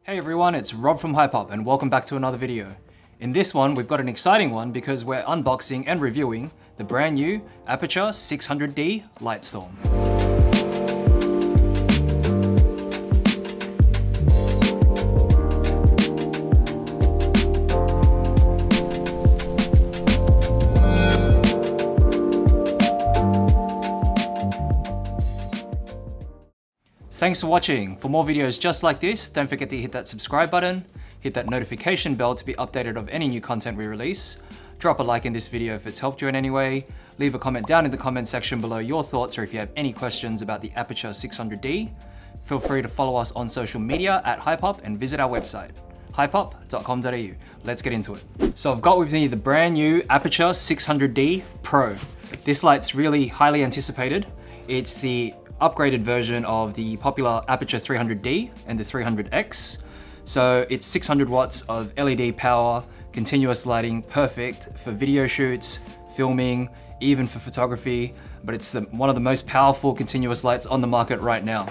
Hey everyone, it's Rob from Hypop and welcome back to another video. In this one, we've got an exciting one because we're unboxing and reviewing the brand new Aputure 600D Lightstorm. Thanks for watching. For more videos just like this, don't forget to hit that subscribe button, hit that notification bell to be updated of any new content we release. Drop a like in this video if it's helped you in any way. Leave a comment down in the comment section below your thoughts, or if you have any questions about the Aputure 600D. Feel free to follow us on social media at Hypop and visit our website, hypop.com.au. Let's get into it. So I've got with me the brand new Aputure 600D Pro. This light's really highly anticipated. It's the upgraded version of the popular Aputure 300D and the 300X. So it's 600 watts of LED power, continuous lighting, perfect for video shoots, filming, even for photography, but it's one of the most powerful continuous lights on the market right now.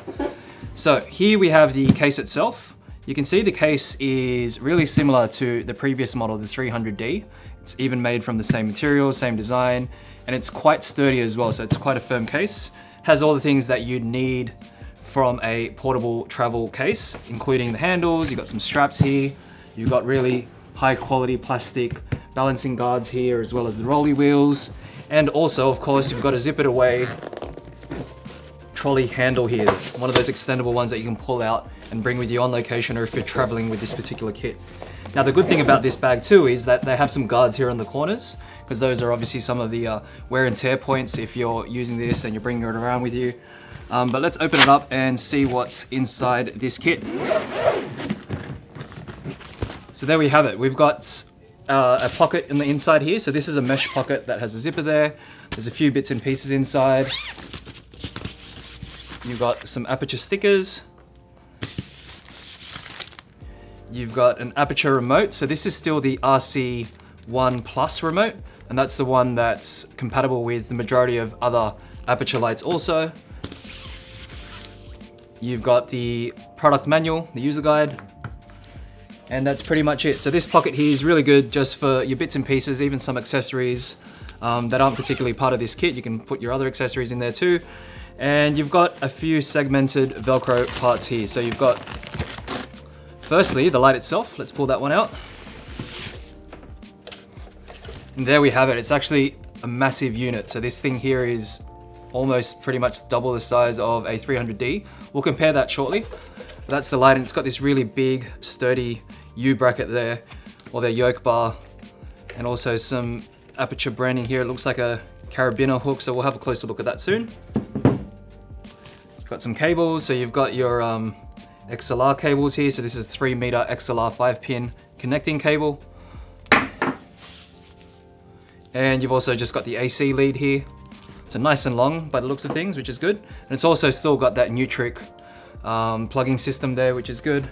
So here we have the case itself. You can see the case is really similar to the previous model, the 300D. It's even made from the same material, same design, and it's quite sturdy as well, so it's quite a firm case. Has all the things that you'd need from a portable travel case, including the handles. You've got some straps here. You've got really high quality plastic balancing guards here, as well as the rolly wheels. And also, of course, you've got a zip it away trolley handle here. One of those extendable ones that you can pull out and bring with you on location, or if you're traveling with this particular kit. Now, the good thing about this bag too is that they have some guards here on the corners, because those are obviously some of the wear and tear points if you're using this and you're bringing it around with you. But let's open it up and see what's inside this kit. So there we have it. We've got a pocket in the inside here. So this is a mesh pocket that has a zipper there. There's a few bits and pieces inside. You've got some Aputure stickers. You've got an Aputure remote. So this is still the RC1 Plus remote, and that's the one that's compatible with the majority of other Aputure lights also. You've got the product manual, the user guide, and that's pretty much it. So this pocket here is really good just for your bits and pieces, even some accessories that aren't particularly part of this kit. You can put your other accessories in there too. And you've got a few segmented Velcro parts here. So you've got, firstly, the light itself. Let's pull that one out. And there we have it. It's actually a massive unit. So this thing here is almost pretty much double the size of a 300D. We'll compare that shortly. But that's the light, and it's got this really big, sturdy U bracket there, or their yoke bar, and also some Aputure branding here. It looks like a carabiner hook, so we'll have a closer look at that soon. Got some cables, so you've got your XLR cables here. So this is a 3 meter XLR 5-pin connecting cable. And you've also just got the AC lead here. So nice and long by the looks of things, which is good. And it's also still got that Nutric plugging system there, which is good.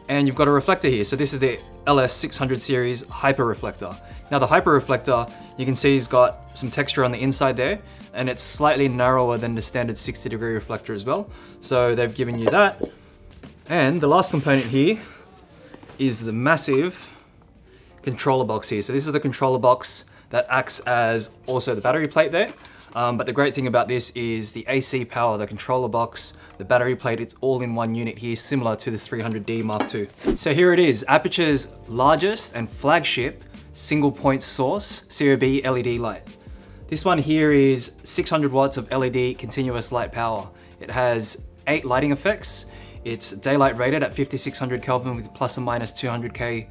And you've got a reflector here. So this is the LS600 series Hyper Reflector. Now the Hyper Reflector, you can see, has got some texture on the inside there, and it's slightly narrower than the standard 60-degree reflector as well. So they've given you that. And the last component here is the massive controller box here. So this is the controller box that acts as also the battery plate there. But the great thing about this is the AC power, the controller box, the battery plate, it's all in one unit here, similar to the 300D Mark II. So here it is, Aputure's largest and flagship single point source COB LED light. This one here is 600 watts of LED continuous light power. It has 8 lighting effects. It's daylight rated at 5600 Kelvin with plus or minus 200K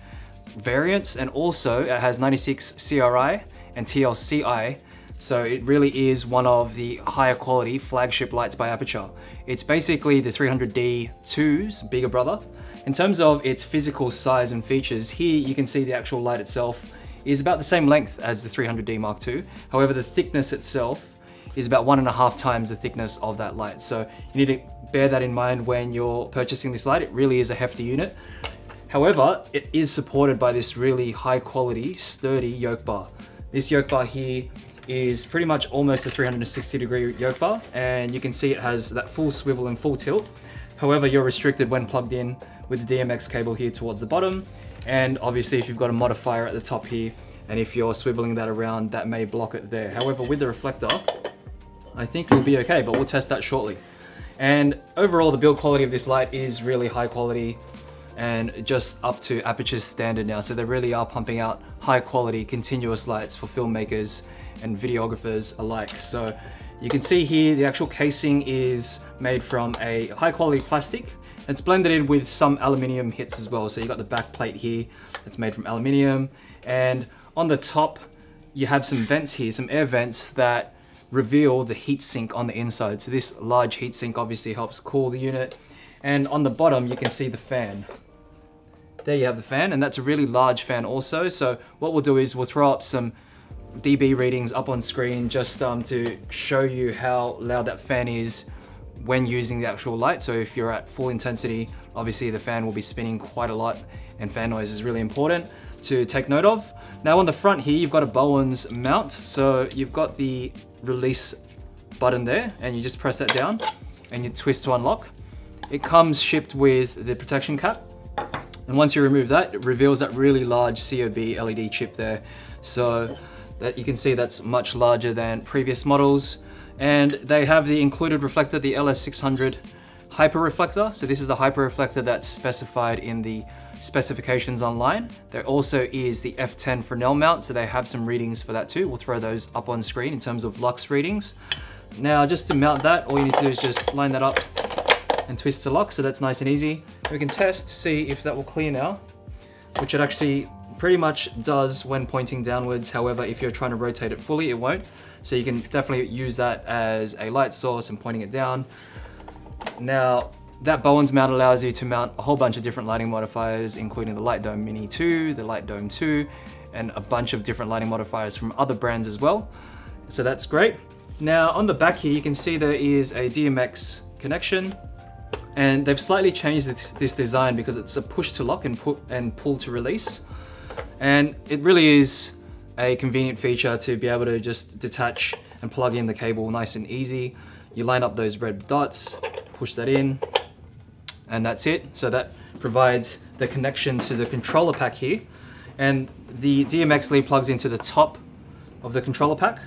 variance, and also it has 96 CRI and TLCI. So it really is one of the higher quality flagship lights by Aputure. It's basically the 300D2's bigger brother. In terms of its physical size and features, here you can see the actual light itself is about the same length as the 300D Mark II. However, the thickness itself is about 1.5 times the thickness of that light. So you need to bear that in mind when you're purchasing this light. It really is a hefty unit. However, it is supported by this really high quality, sturdy yoke bar. This yoke bar here is pretty much almost a 360-degree yoke bar, and you can see it has that full swivel and full tilt. However, you're restricted when plugged in with the DMX cable here towards the bottom. And obviously if you've got a modifier at the top here, and if you're swiveling that around, that may block it there. However, with the reflector, I think it'll be okay, but we'll test that shortly. And overall, the build quality of this light is really high quality and just up to Aputure's standard now. So they really are pumping out high quality continuous lights for filmmakers and videographers alike. So you can see here, the actual casing is made from a high quality plastic. It's blended in with some aluminium hits as well. So you got the back plate here, that's made from aluminium. And on the top, you have some vents here, some air vents that reveal the heat sink on the inside. So this large heat sink obviously helps cool the unit. And on the bottom, you can see the fan. There you have the fan, and that's a really large fan also. So what we'll do is we'll throw up some dB readings up on screen just to show you how loud that fan is when using the actual light. So if you're at full intensity, obviously the fan will be spinning quite a lot, and fan noise is really important to take note of. Now on the front here, you've got a Bowens mount. So you've got the release button there, and you just press that down and you twist to unlock. It comes shipped with the protection cap. And once you remove that, it reveals that really large COB LED chip there. So that you can see that's much larger than previous models. And they have the included reflector, the LS600 hyper reflector. So this is the hyper reflector that's specified in the specifications online. There also is the F10 Fresnel mount, so they have some readings for that too. We'll throw those up on screen in terms of lux readings. Now, just to mount that, all you need to do is just line that up and twist to lock, so that's nice and easy. We can test to see if that will clear now, which it actually pretty much does when pointing downwards. However, if you're trying to rotate it fully, it won't. So you can definitely use that as a light source and pointing it down. Now, that Bowens mount allows you to mount a whole bunch of different lighting modifiers, including the Light Dome Mini 2, the Light Dome 2, and a bunch of different lighting modifiers from other brands as well. So that's great. Now, on the back here, you can see there is a DMX connection, and they've slightly changed this design because it's a push to lock and pull to release. And it really is a convenient feature to be able to just detach and plug in the cable nice and easy. You line up those red dots, push that in, and that's it. So that provides the connection to the controller pack here. And the DMX lead plugs into the top of the controller pack.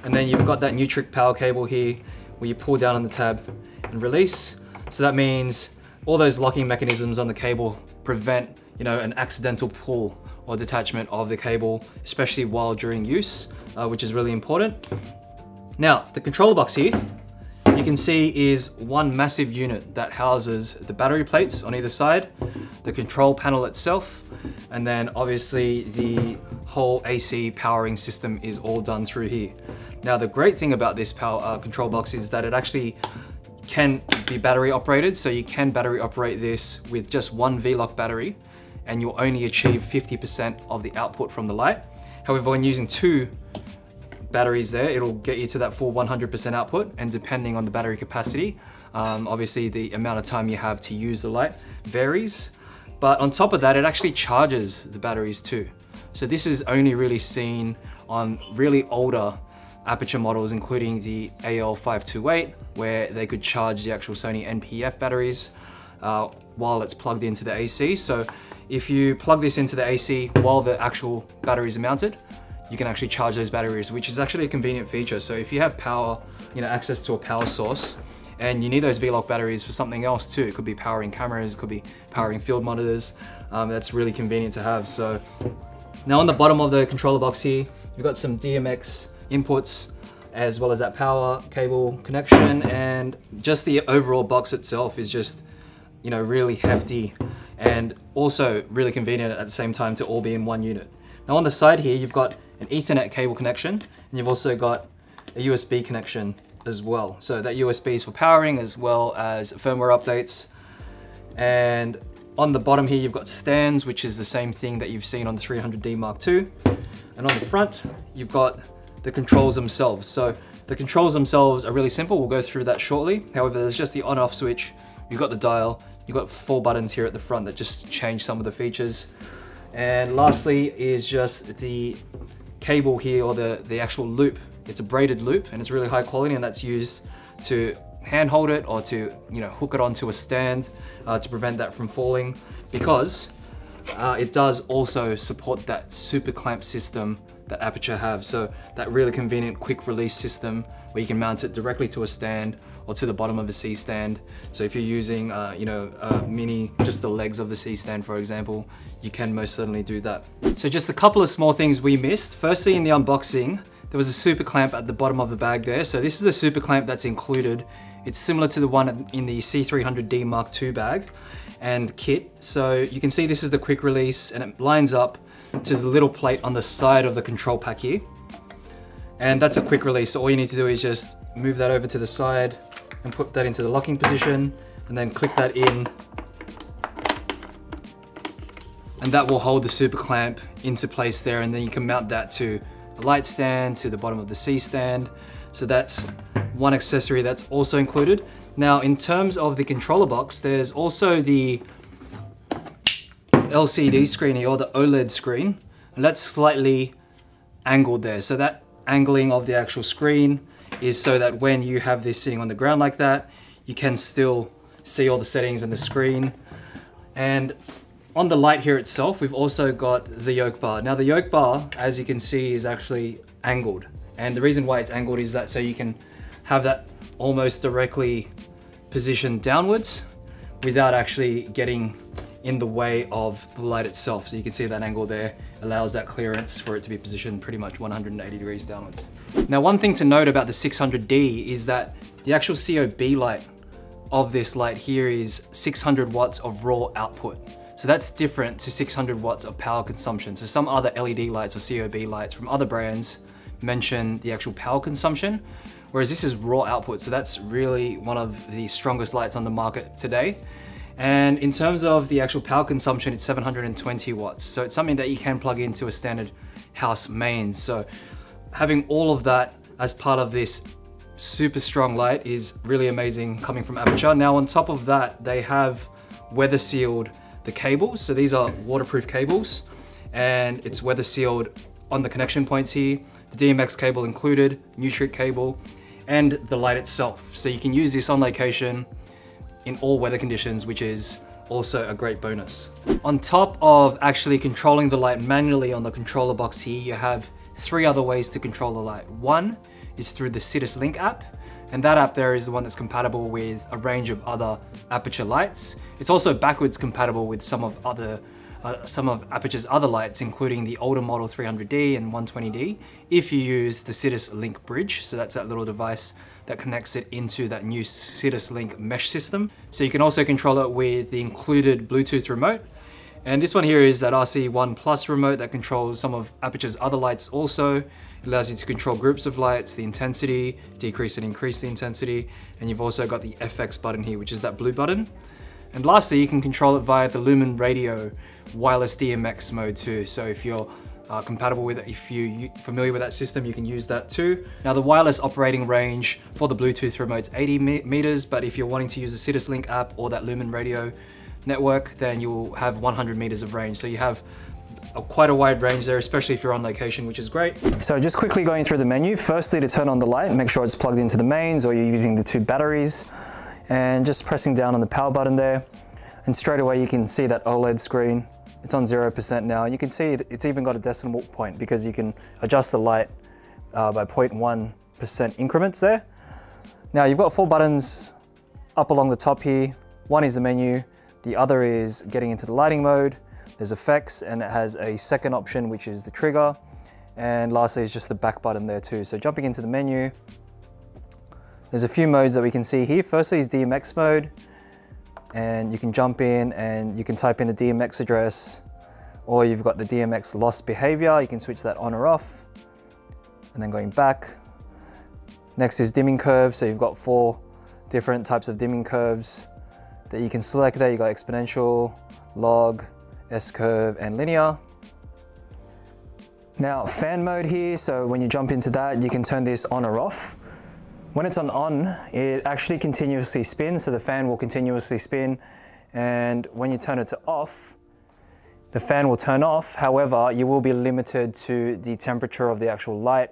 And then you've got that Nutric power cable here where you pull down on the tab and release. So that means all those locking mechanisms on the cable prevent, an accidental pull or detachment of the cable, especially while during use, which is really important. Now, the controller box here, you can see is one massive unit that houses the battery plates on either side, the control panel itself, and then obviously the whole AC powering system is all done through here. Now, the great thing about this power control box is that it actually can be battery operated. So you can battery operate this with just one V-Lock battery, and you'll only achieve 50% of the output from the light. However, when using two batteries there, it'll get you to that full 100% output, and depending on the battery capacity, obviously the amount of time you have to use the light varies. But on top of that, it actually charges the batteries too. So this is only really seen on really older Aputure models, including the AL528, where they could charge the actual Sony NP-F batteries while it's plugged into the AC. So if you plug this into the AC while the actual batteries are mounted, you can actually charge those batteries, which is actually a convenient feature. So if you have power, access to a power source, and you need those V-Lock batteries for something else too, it could be powering cameras, it could be powering field monitors, that's really convenient to have. So now on the bottom of the controller box here, you've got some DMX inputs, as well as that power cable connection, and just the overall box itself is just, really hefty and also really convenient at the same time to all be in one unit. Now on the side here, you've got an Ethernet cable connection, and you've also got a USB connection as well. So that USB is for powering as well as firmware updates. And on the bottom here, you've got stands, which is the same thing that you've seen on the 300D Mark II. And on the front, you've got the controls themselves. So the controls themselves are really simple. We'll go through that shortly. However, there's just the on-off switch. You've got the dial. You've got 4 buttons here at the front that just change some of the features. And lastly is just the cable here, or the actual loop. It's a braided loop, and it's really high quality, and that's used to hand hold it or to hook it onto a stand to prevent that from falling, because it does also support that super clamp system that Aputure have. So that really convenient quick release system where you can mount it directly to a stand or to the bottom of a C-stand. So if you're using just the legs of the C-stand, for example, you can most certainly do that. So just a couple of small things we missed. Firstly, in the unboxing, there was a super clamp at the bottom of the bag there. So this is a super clamp that's included. It's similar to the one in the C300D Mark II bag and kit. So you can see this is the quick release, and it lines up to the little plate on the side of the control pack here. And that's a quick release. So all you need to do is just move that over to the side and put that into the locking position, and then click that in. And that will hold the super clamp into place there, and then you can mount that to the light stand, to the bottom of the C stand. So that's one accessory that's also included. Now, in terms of the controller box, there's also the LCD screen here, or the OLED screen, and that's slightly angled there. So that angling of the actual screen is so that when you have this sitting on the ground like that, you can still see all the settings on the screen. And on the light here itself, we've also got the yoke bar. Now the yoke bar, as you can see, is actually angled. And the reason why it's angled is that so you can have that almost directly positioned downwards without actually getting in the way of the light itself. So you can see that angle there allows that clearance for it to be positioned pretty much 180 degrees downwards. Now, one thing to note about the 600D is that the actual COB light of this light here is 600 watts of raw output. So that's different to 600 watts of power consumption. So some other LED lights or COB lights from other brands mention the actual power consumption, whereas this is raw output. So that's really one of the strongest lights on the market today. And in terms of the actual power consumption, it's 720 watts. So it's something that you can plug into a standard house mains. So having all of that as part of this super strong light is really amazing coming from Aputure. Now on top of that, they have weather sealed the cables. So these are waterproof cables, and it's weather sealed on the connection points here, the DMX cable included, Nutrix cable, and the light itself. So you can use this on location in all weather conditions, which is also a great bonus. On top of actually controlling the light manually on the controller box here, you have 3 other ways to control the light. One is through the Sidus Link app, and that app there is the one that's compatible with a range of other Aputure lights. It's also backwards compatible with some of Aputure's other lights, including the older model 300D and 120D, if you use the Sidus Link bridge. So that's that little device that connects it into that new Sidus Link mesh system. So you can also control it with the included Bluetooth remote. And this one here is that RC1 Plus remote that controls some of Aputure's other lights also. It allows you to control groups of lights, the intensity, decrease and increase the intensity. And you've also got the FX button here, which is that blue button. And lastly, you can control it via the Lumen Radio wireless DMX mode too. So if you're compatible with it, if you're familiar with that system, you can use that too. Now the wireless operating range for the Bluetooth remote's 80 meters, but if you're wanting to use the Sidus Link app or that Lumen Radio network, then you'll have 100 meters of range. So you have quite a wide range there, especially if you're on location, which is great. So just quickly going through the menu, firstly to turn on the light, make sure it's plugged into the mains or you're using the 2 batteries, and just pressing down on the power button there. And straight away you can see that OLED screen. It's on 0% now. And you can see it's even got a decimal point because you can adjust the light by 0.1% increments there. Now you've got 4 buttons up along the top here. One is the menu. The other is getting into the lighting mode. There's effects, and it has a second option, which is the trigger. And lastly is just the back button there too. So jumping into the menu, there's a few modes that we can see here. Firstly is DMX mode. And you can jump in and you can type in a DMX address, or you've got the DMX lost behavior. You can switch that on or off, and then going back. Next is dimming curve. So you've got 4 different types of dimming curves that you can select there. You've got exponential, log, S-curve, and linear. Now fan mode here. So when you jump into that, you can turn this on or off. When it's on, it actually continuously spins, so the fan will continuously spin. And when you turn it to off, the fan will turn off. However, you will be limited to the temperature of the actual light.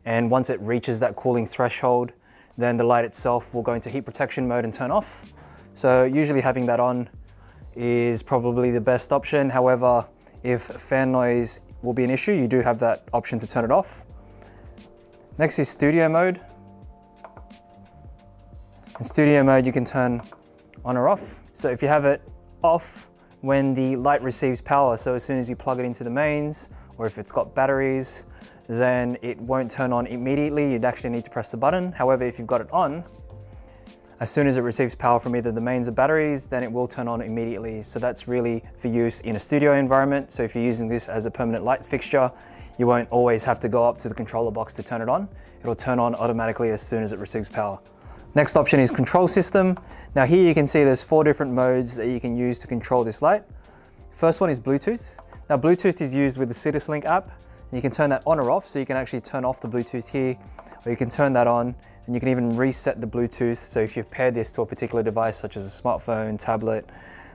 And once it reaches that cooling threshold, then the light itself will go into heat protection mode and turn off. So usually having that on is probably the best option. However, if fan noise will be an issue, you do have that option to turn it off. Next is studio mode. In studio mode, you can turn on or off. So if you have it off when the light receives power, so as soon as you plug it into the mains, or if it's got batteries, then it won't turn on immediately. You'd actually need to press the button. However, if you've got it on, as soon as it receives power from either the mains or batteries, then it will turn on immediately. So that's really for use in a studio environment. So if you're using this as a permanent light fixture, you won't always have to go up to the controller box to turn it on. It'll turn on automatically as soon as it receives power. Next option is control system. Now here you can see there's 4 different modes that you can use to control this light. First one is Bluetooth. Now Bluetooth is used with the Citislink app. You can turn that on or off, so you can actually turn off the Bluetooth here, or you can turn that on, and you can even reset the Bluetooth. So if you pair this to a particular device, such as a smartphone, tablet,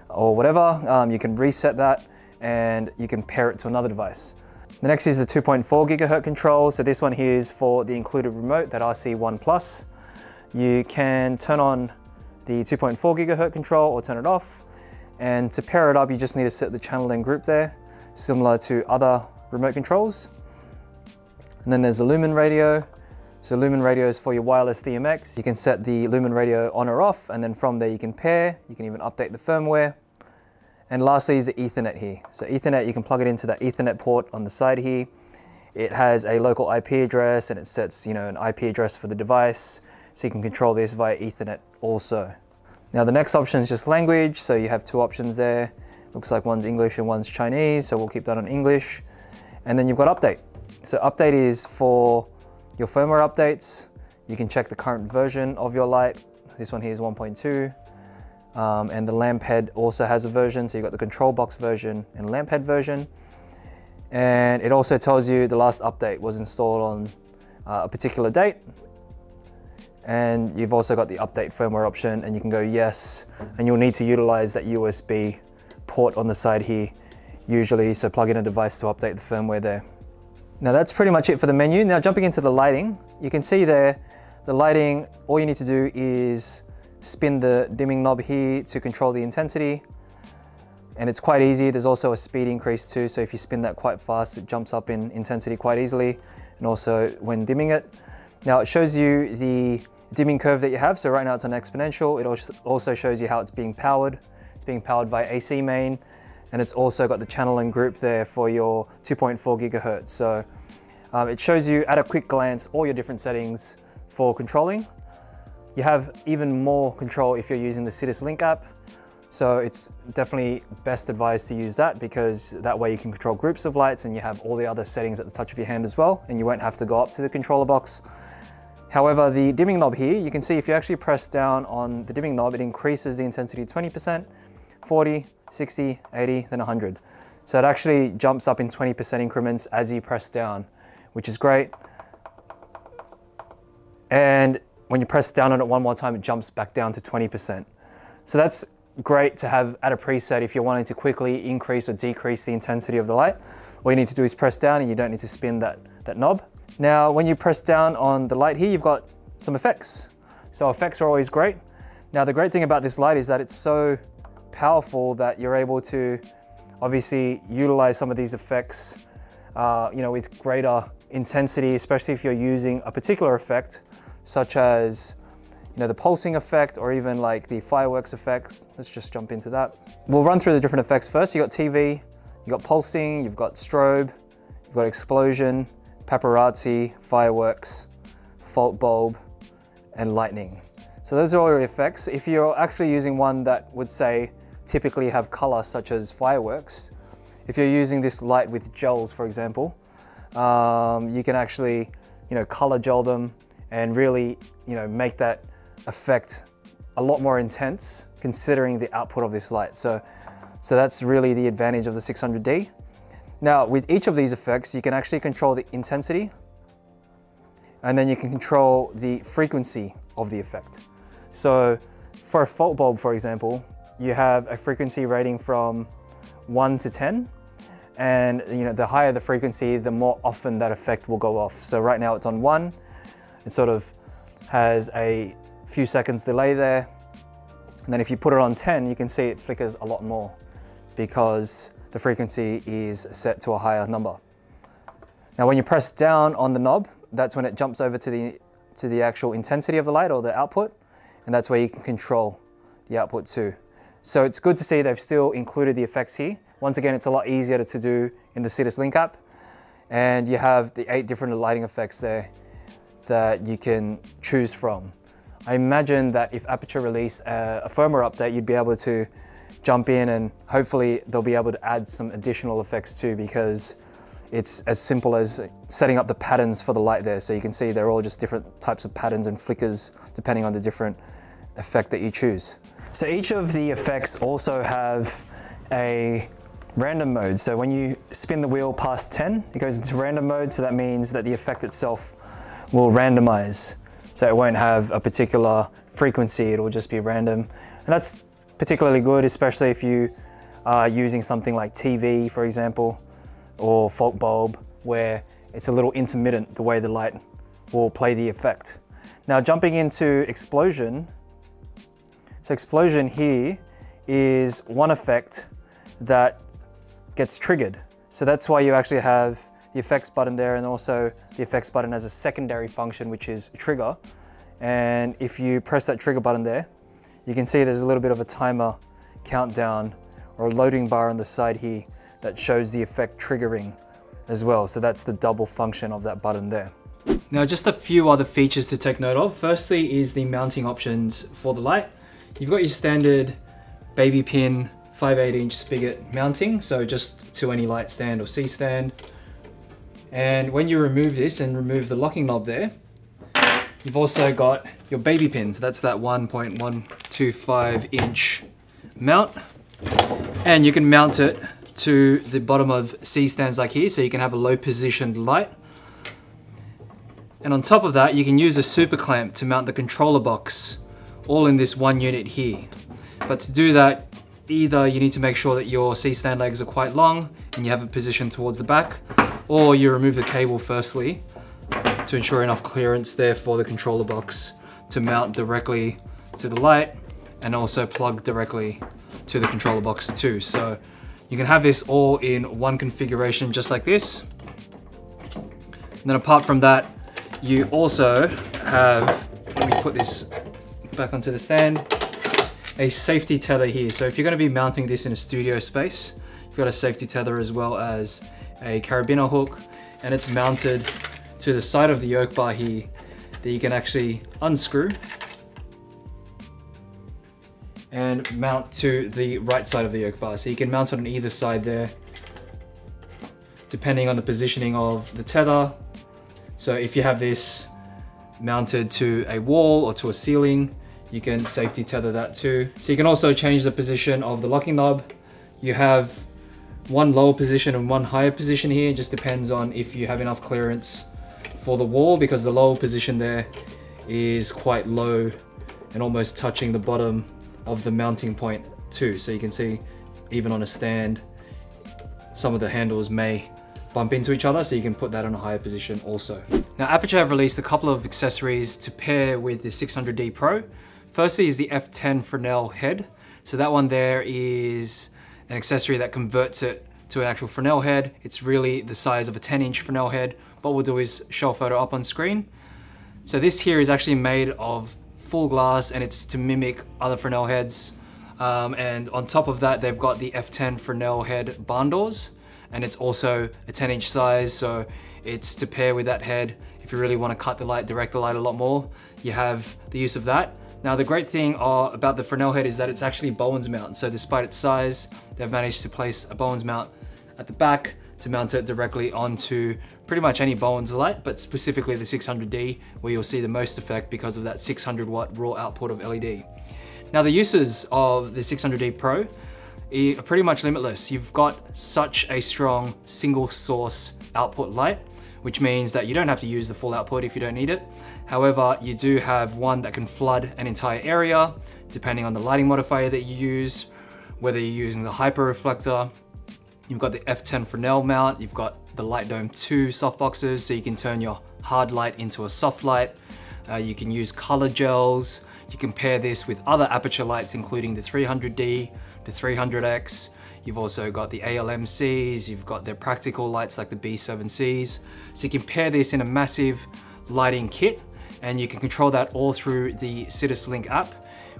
or whatever, you can reset that and you can pair it to another device. The next is the 2.4 gigahertz control. So this one here is for the included remote, that RC1 Plus. You can turn on the 2.4 gigahertz control or turn it off. And to pair it up, you just need to set the channel and group there, similar to other remote controls. And then there's the Lumen radio. So Lumen radio is for your wireless DMX. You can set the Lumen radio on or off, and then from there you can pair. You can even update the firmware. And lastly is the Ethernet here. So Ethernet, you can plug it into that Ethernet port on the side here. It has a local IP address, and it sets, an IP address for the device. So you can control this via Ethernet also. Now the next option is just language. So you have 2 options there. Looks like one's English and one's Chinese. So we'll keep that on English. And then you've got update. So update is for your firmware updates. You can check the current version of your light. This one here is 1.2. And the lamp head also has a version. So you've got the control box version and lamp head version. And it also tells you the last update was installed on a particular date. And you've also got the update firmware option, and you can go yes. And you'll need to utilize that USB port on the side here usually. So plug in a device to update the firmware there. Now that's pretty much it for the menu. Now jumping into the lighting, you can see there, the lighting, all you need to do is spin the dimming knob here to control the intensity. And it's quite easy. There's also a speed increase too. So if you spin that quite fast, it jumps up in intensity quite easily. And also when dimming it. Now it shows you the dimming curve that you have. So right now it's on exponential. It also shows you how it's being powered. It's being powered by AC main. And it's also got the channel and group there for your 2.4 gigahertz. So it shows you at a quick glance all your different settings for controlling. You have even more control if you're using the Citislink app. So it's definitely best advised to use that, because that way you can control groups of lights and you have all the other settings at the touch of your hand as well, and you won't have to go up to the controller box. However, the dimming knob here, you can see if you actually press down on the dimming knob, it increases the intensity 20%, 40, 60, 80, then 100. So it actually jumps up in 20% increments as you press down, which is great. And when you press down on it one more time, it jumps back down to 20%. So that's great to have at a preset if you're wanting to quickly increase or decrease the intensity of the light. All you need to do is press down, and you don't need to spin that knob. Now, when you press down on the light here, you've got some effects. So effects are always great. Now, the great thing about this light is that it's so powerful that you're able to obviously utilize some of these effects with greater intensity, especially if you're using a particular effect, such as the pulsing effect, or even like the fireworks effects. Let's just jump into that. We'll run through the different effects first. You got TV, you got pulsing, you've got strobe, you've got explosion, paparazzi, fireworks, fault bulb, and lightning. So those are all your effects. If you're actually using one that would say typically have color, such as fireworks, if you're using this light with gels, for example, you can actually color gel them and really make that effect a lot more intense, considering the output of this light. So that's really the advantage of the 600D. Now, with each of these effects, you can actually control the intensity, and then you can control the frequency of the effect. So for a fault bulb, for example, you have a frequency rating from 1 to 10. And the higher the frequency, the more often that effect will go off. So right now it's on 1. It sort of has a few seconds delay there. And then if you put it on 10, you can see it flickers a lot more because the frequency is set to a higher number. Now when you press down on the knob, that's when it jumps over to the actual intensity of the light or the output, and that's where you can control the output too. So it's good to see they've still included the effects here. Once again, it's a lot easier to do in the Sidus Link app, and you have the 8 different lighting effects there that you can choose from. I imagine that if Aputure release a firmware update, you'd be able to jump in and hopefully they'll be able to add some additional effects too, because it's as simple as setting up the patterns for the light there. So you can see they're all just different types of patterns and flickers depending on the different effect that you choose. So each of the effects also have a random mode. So when you spin the wheel past 10, it goes into random mode. So that means that the effect itself will randomize. So it won't have a particular frequency, it will just be random. And that's particularly good, especially if you are using something like TV, for example, or fog bulb, where it's a little intermittent the way the light will play the effect. Now jumping into explosion. So explosion here is one effect that gets triggered. So that's why you actually have the effects button there, and also the effects button has a secondary function, which is trigger. And if you press that trigger button there, you can see there's a little bit of a timer countdown or a loading bar on the side here that shows the effect triggering as well. So that's the double function of that button there. Now, just a few other features to take note of. Firstly is the mounting options for the light. You've got your standard baby pin 5/8" spigot mounting, so just to any light stand or C stand. And when you remove this and remove the locking knob there, you've also got your baby pins. That's that 1.125" mount. And you can mount it to the bottom of C stands like here, so you can have a low positioned light. And on top of that, you can use a super clamp to mount the controller box, all in this one unit here. But to do that, either you need to make sure that your C stand legs are quite long and you have it positioned towards the back, or you remove the cable firstly to ensure enough clearance there for the controller box to mount directly to the light and also plug directly to the controller box too. So you can have this all in one configuration just like this. And then apart from that, you also have, let me put this back onto the stand, a safety tether here. So if you're going to be mounting this in a studio space, you've got a safety tether as well as a carabiner hook, and it's mounted to the side of the yoke bar here that you can actually unscrew and mount to the right side of the yoke bar. So you can mount it on either side there, depending on the positioning of the tether. So if you have this mounted to a wall or to a ceiling, you can safety tether that too. So you can also change the position of the locking knob. You have one lower position and one higher position here. It just depends on if you have enough clearance for the wall, because the lower position there is quite low and almost touching the bottom of the mounting point too. So you can see even on a stand, some of the handles may bump into each other, so you can put that on a higher position also. Now Aputure have released a couple of accessories to pair with the 600D Pro. Firstly is the F10 Fresnel head. So that one there is an accessory that converts it to an actual Fresnel head. It's really the size of a 10-inch Fresnel head. What we'll do is show a photo up on screen. So this here is actually made of full glass, and it's to mimic other Fresnel heads. And on top of that, they've got the F10 Fresnel head barn doors, and it's also a 10-inch size, so it's to pair with that head. If you really want to cut the light, direct the light a lot more, you have the use of that. Now the great thing about the Fresnel head is that it's actually Bowens mount. So despite its size, they've managed to place a Bowens mount at the back to mount it directly onto pretty much any Bowens light, but specifically the 600D, where you'll see the most effect because of that 600 watt raw output of LED. Now the uses of the 600D Pro are pretty much limitless. You've got such a strong single source output light, which means that you don't have to use the full output if you don't need it. However, you do have one that can flood an entire area, depending on the lighting modifier that you use, whether you're using the hyper reflector. You've got the F10 Fresnel mount, you've got the Light Dome 2 softboxes, so you can turn your hard light into a soft light. You can use color gels. You can pair this with other aperture lights, including the 300D, the 300X. You've also got the ALMCs, you've got the practical lights like the B7Cs. So you can pair this in a massive lighting kit, and you can control that all through the Citislink app,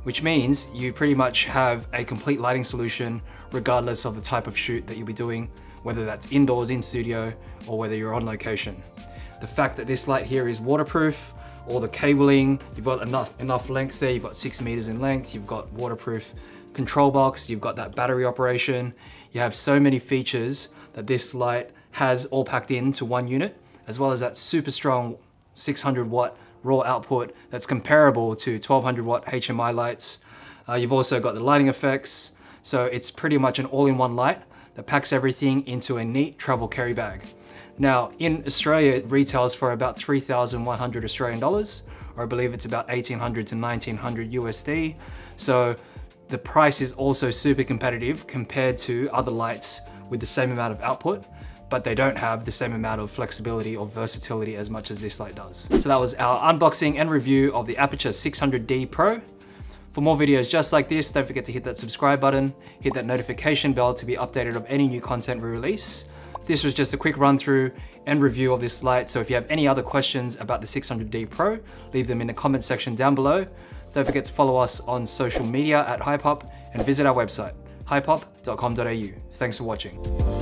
which means you pretty much have a complete lighting solution regardless of the type of shoot that you'll be doing, whether that's indoors, in studio, or whether you're on location. The fact that this light here is waterproof, all the cabling, you've got enough length there, you've got 6 meters in length, you've got waterproof control box, you've got that battery operation. You have so many features that this light has all packed into one unit, as well as that super strong 600 watt raw output that's comparable to 1200 watt HMI lights. You've also got the lighting effects. So it's pretty much an all-in-one light that packs everything into a neat travel carry bag. Now, in Australia, it retails for about 3,100 Australian dollars, or I believe it's about 1,800 to 1,900 USD. So the price is also super competitive compared to other lights with the same amount of output, but they don't have the same amount of flexibility or versatility as much as this light does. So that was our unboxing and review of the Aputure 600D Pro. For more videos just like this, don't forget to hit that subscribe button, hit that notification bell to be updated of any new content we release. This was just a quick run through and review of this light. So if you have any other questions about the 600D Pro, leave them in the comment section down below. Don't forget to follow us on social media at HypeUp and visit our website, hypeup.com.au. Thanks for watching.